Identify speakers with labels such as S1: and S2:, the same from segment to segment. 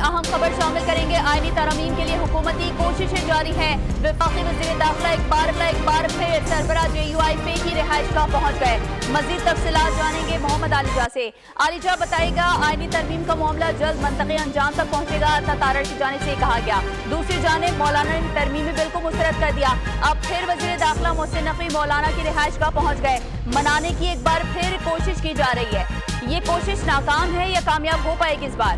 S1: अहम खबर शामिल करेंगे। आईनी तरमीम के लिए हुकूमती कोशिशें जारी हैं। वफाकी वज़ीर दाखिला एक बार फिर सरबराह JUI की रिहाइश गाह पहुँच गए। मजीद तफसीलात जानेंगे मोहम्मद आलिजा से। आलिजा बताएगा, आईनी तरमीम का मामला जल्द मंतक़ी अंजाम तक पहुँचेगा, तारड़ की जानिब से कहा गया। दूसरी जानिब मौलाना ने तरमीमी बिल को मुस्तरद कर दिया। अब फिर वज़ीर दाखिला मोहसिन नकवी मौलाना की रिहाइश गाह पहुँच गए। मनाने की एक बार फिर कोशिश की जा रही है। ये कोशिश नाकाम है या कामयाब हो पाएगी इस बार?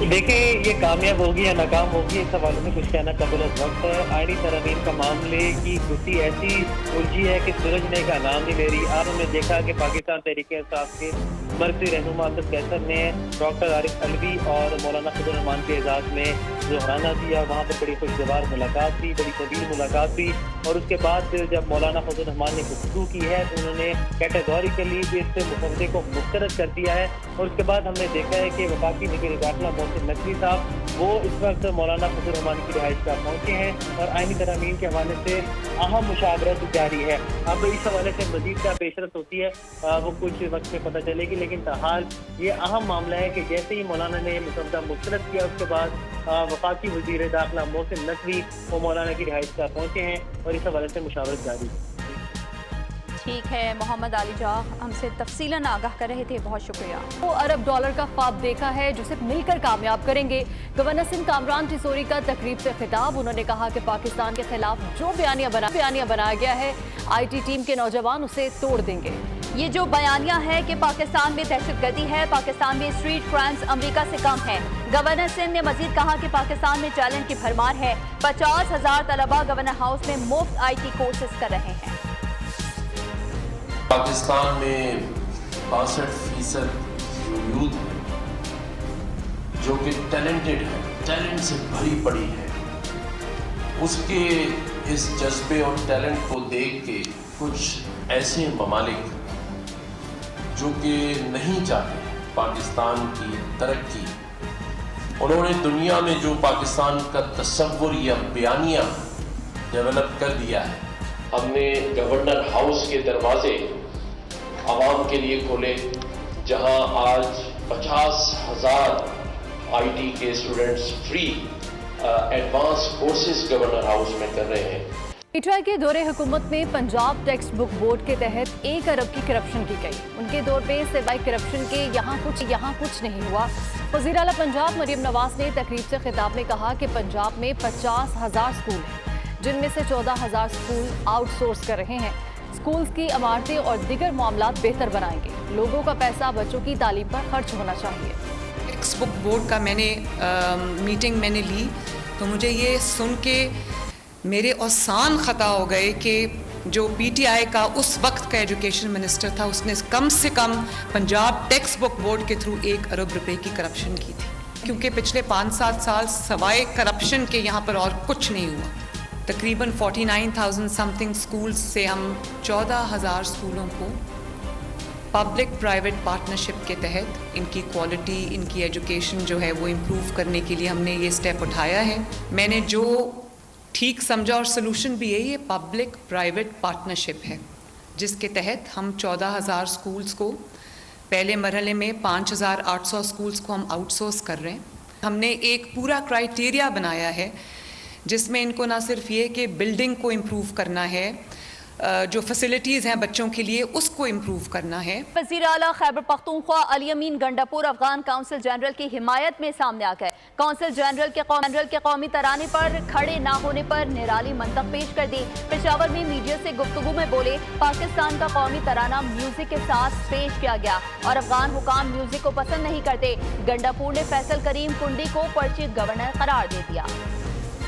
S2: देखिए, ये कामयाब होगी या नाकाम होगी इस हवाले में कुछ कहना कबल वक्त है। आईनी तरमीम का मामले की गुत्थी ऐसी उलझी है कि सुलझने का नाम नहीं ले रही। आज हमने देखा कि पाकिस्तान तहरीक इंसाफ के मरकज़ी रहनुमा असद कैसर ने डॉक्टर आरिफ अलवी और मौलाना फजल रहमान के एजाज़ में ज़ोहराना दिया। वहाँ पर बड़ी खुशगवार मुलाकात थी, बड़ी तवील मुलाकात थी। और उसके बाद जब मौलाना फजल रहमान ने गुफ्तगू की है तो उन्होंने कैटेगोरिकली इस मुसवदे को मुस्तरद कर दिया है। और उसके बाद हमने देखा है कि वफाकी वज़ीर दाखिला मोहसिन नकवी साहब वो इस वक्त मौलाना फजल रहमान की रिहाइश पर पहुँचे हैं और आईनी तरमीम के हवाले से अहम मुशावरत जारी है। अब इस हवाले से मजीद क्या पेशरफ होती है वो कुछ वक्त में पता चलेगी, लेकिन ताहाल ये अहम मामला है कि जैसे ही मौलाना ने मुसवदा मुस्तरद किया उसके बाद वफाकी वज़ीर दाखिला मोहसिन नकवी वो मौलाना की रिहाइश पर पहुँचे हैं और इस हवाले से मुशावरत जारी है।
S1: ठीक है, मोहम्मद आलिजा हमसे तफसीलन आगाह कर रहे थे, बहुत शुक्रिया। वो $1 अरब का ख्वाब देखा है जो सिर्फ मिलकर कामयाब करेंगे। गवर्नर सिंध कामरान टिसोरी का तकरीब से खिताब। उन्होंने कहा कि पाकिस्तान के खिलाफ जो बयानिया बनाया गया है, IT टीम के नौजवान उसे तोड़ देंगे। ये जो बयानिया है कि पाकिस्तान में दहशतगर्दी है, पाकिस्तान में स्ट्रीट क्राइम्स अमेरिका से कम है। गवर्नर सिंध ने मजीद कहा कि पाकिस्तान में टैलेंट की भरमार है। 50,000 तलबा गवर्नर हाउस में मुफ्त IT कोर्सेज कर रहे हैं।
S3: पाकिस्तान में 62% यूथ है जो कि टैलेंटेड है, टैलेंट से भरी पड़ी है। उसके इस जज्बे और टैलेंट को देख के कुछ ऐसे ममालिक जो कि नहीं चाहते पाकिस्तान की तरक्की, उन्होंने दुनिया में जो पाकिस्तान का तस्वुर या बयानिया डेवलप कर दिया है। हमने गवर्नर हाउस के दरवाजे आवाम के लिए खोले, जहां आज 50,000 IT के students free advance courses governor house में कर रहे हैं।
S1: PTI के दौरे हुकूमत में पंजाब टेक्स्ट बुक बोर्ड के तहत 1 अरब की करप्शन की गई। उनके दौर पे सिवाय करप्शन के यहाँ कुछ नहीं हुआ। वज़ीर आला पंजाब मरियम नवाज ने तकरीब से खिताब में कहा कि पंजाब में 50,000 स्कूल हैं, जिनमें से 14,000 स्कूल आउटसोर्स कर रहे हैं। स्कूल्स की इमारतें और दीगर मामलात बेहतर बनाएंगे। लोगों का पैसा बच्चों की तालीम पर खर्च होना चाहिए।
S4: टेक्स्ट बुक बोर्ड का मीटिंग मैंने ली तो मुझे ये सुन के मेरे औसान ख़ता हो गए कि जो PTI का उस वक्त का एजुकेशन मिनिस्टर था उसने कम से कम पंजाब टेक्स्ट बुक बोर्ड के थ्रू 1 अरब रुपए की करप्शन की थी, क्योंकि पिछले 5-7 साल सवाए करप्शन के यहाँ पर और कुछ नहीं हुआ। तकरीबन 49,000 समथिंग स्कूल्स से हम 14,000 स्कूलों को पब्लिक प्राइवेट पार्टनरशिप के तहत इनकी क्वालिटी, इनकी एजुकेशन जो है वो इम्प्रूव करने के लिए हमने ये स्टेप उठाया है। मैंने जो ठीक समझा और सलूशन भी है, ये पब्लिक प्राइवेट पार्टनरशिप है, जिसके तहत हम 14,000 स्कूल्स को पहले मरहले में 5,800 स्कूल्स को हम आउटसोर्स कर रहे हैं। हमने एक पूरा क्राइटेरिया बनाया है जिसमें इनको ना सिर्फ ये कि बिल्डिंग को इम्प्रूव करना है, जो फैसिलिटीज़ हैं बच्चों के लिए उसको इम्प्रूव करना है।
S1: वज़ीर आला खैबर पख्तूनख्वा अली अमीन गंडापुर अफगान काउंसिल जनरल की हिमायत में सामने आ गए। काउंसिल जनरल के कौमी तराने पर खड़े ना होने पर निराली मंतक पेश कर दी। पेशावर में मीडिया से गुफ्तगू में बोले, पाकिस्तान का कौमी तराना म्यूजिक के साथ पेश किया गया और अफगान हुकाम म्यूजिक को पसंद नहीं करते। गंडापुर ने फैसल करीम कुंडी को पर्चित गवर्नर करार दे दिया।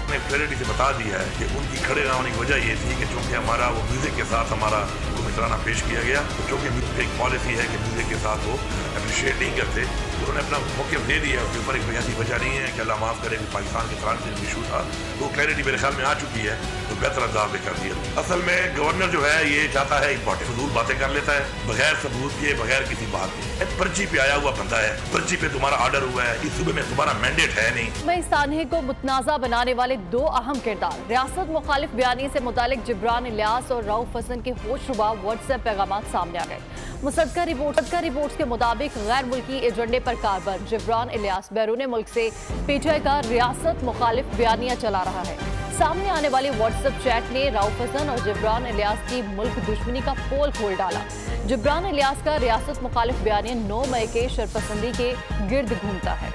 S5: ने क्लैरिटी से बता दिया है कि उनकी खड़े ना होने की वजह ये थी कि चूँकि हमारा वो म्यूज़िक के साथ हमारा मित्राना पेश किया गया, तो चूँकि एक पॉलिसी है कि म्यूज़िक के साथ वो अप्रिशिएट नहीं करते, तो उन्होंने अपना मौक़िफ़ दे दिया। उसके ऊपर एक ऐसी वजह नहीं है कि अल्लाह माफ़ करे कि पाकिस्तान के तरफ से इशू था, तो क्लैरिटी मेरे ख्याल में आ चुकी है, तो बेहतर अंदाज में कर दिया। असल में गवर्नर जो है ये चाहता है फजूल बातें कर लेता है, बगैर सबूत के, बगैर किसी बात के। पर्ची पे आया हुआ बंदा है, पर्ची पे तुम्हारा ऑर्डर हुआ है, इस सूबे में तुम्हारा मैंडेट है नहीं।
S1: इस तान्हे को मुतनाज़ा बनाने वाले 2 अहम किरदार, रियासत मुखालिफ बयानी से मुतालिक जिब्रान इलियास और रऊफ हसन के होशरुबा व्हाट्सएप पैगाम सामने आ गए। मुसद्दका रिपोर्ट्स के मुताबिक गैर मुल्की एजेंडे पर पर कारबंद। जिब्रान इलियास बैरून मुल्क से पीटीआई का रियासत मुखालिफ बयानिया चला रहा है। सामने आने वाले व्हाट्सएप चैट ने राउफ हसन और जिब्रान इलियास की मुल्क दुश्मनी का पोल खोल डाला। जिब्रान इलियास का रियासत मुखालिफ बयानिया 9 मई के शरपसंदी के गिर्द घूमता है।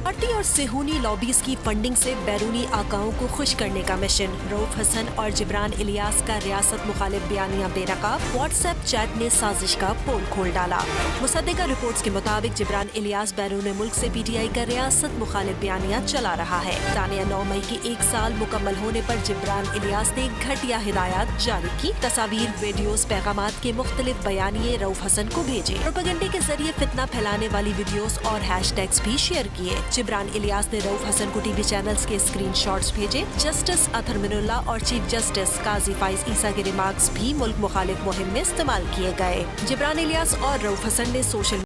S6: पार्टी और सेहूनी लॉबीज की फंडिंग से बैरूनी आकाओं को खुश करने का मिशन। रऊफ हसन और जिब्रान इलियास का रियासत मुखालिफ बयानिया बेनकाब। व्हाट्सएप चैट ने साजिश का पोल खोल डाला। मुसद्दिका रिपोर्ट्स के मुताबिक जिब्रान इलियास बैरून मुल्क से पीटीआई का रियासत मुखालिफ बयानिया चला रहा है। तानिया 9 मई के 1 साल मुकम्मल होने पर जिब्रान इलियास ने घटिया हिदायत जारी की। तस्वीर, वीडियोस, पैगामात के मुख्तलिफ बयानिए रऊफ हसन को भेजे। प्रोपेगेंडे के जरिए फितना फैलाने वाली वीडियोस और हैशटैग्स भी शेयर किए। जिब्रान इलियास ने रऊफ हसन को टीवी चैनल्स के स्क्रीनशॉट्स भेजे। जस्टिस अतहर मिनुल्लाह और चीफ जस्टिस काजी फाइज ईसा के रिमार्क्स भी मुल्क मुखालिफ मुहिम में इस्तेमाल किए गए। जिब्रान इलियास और रऊफ हसन ने सोशल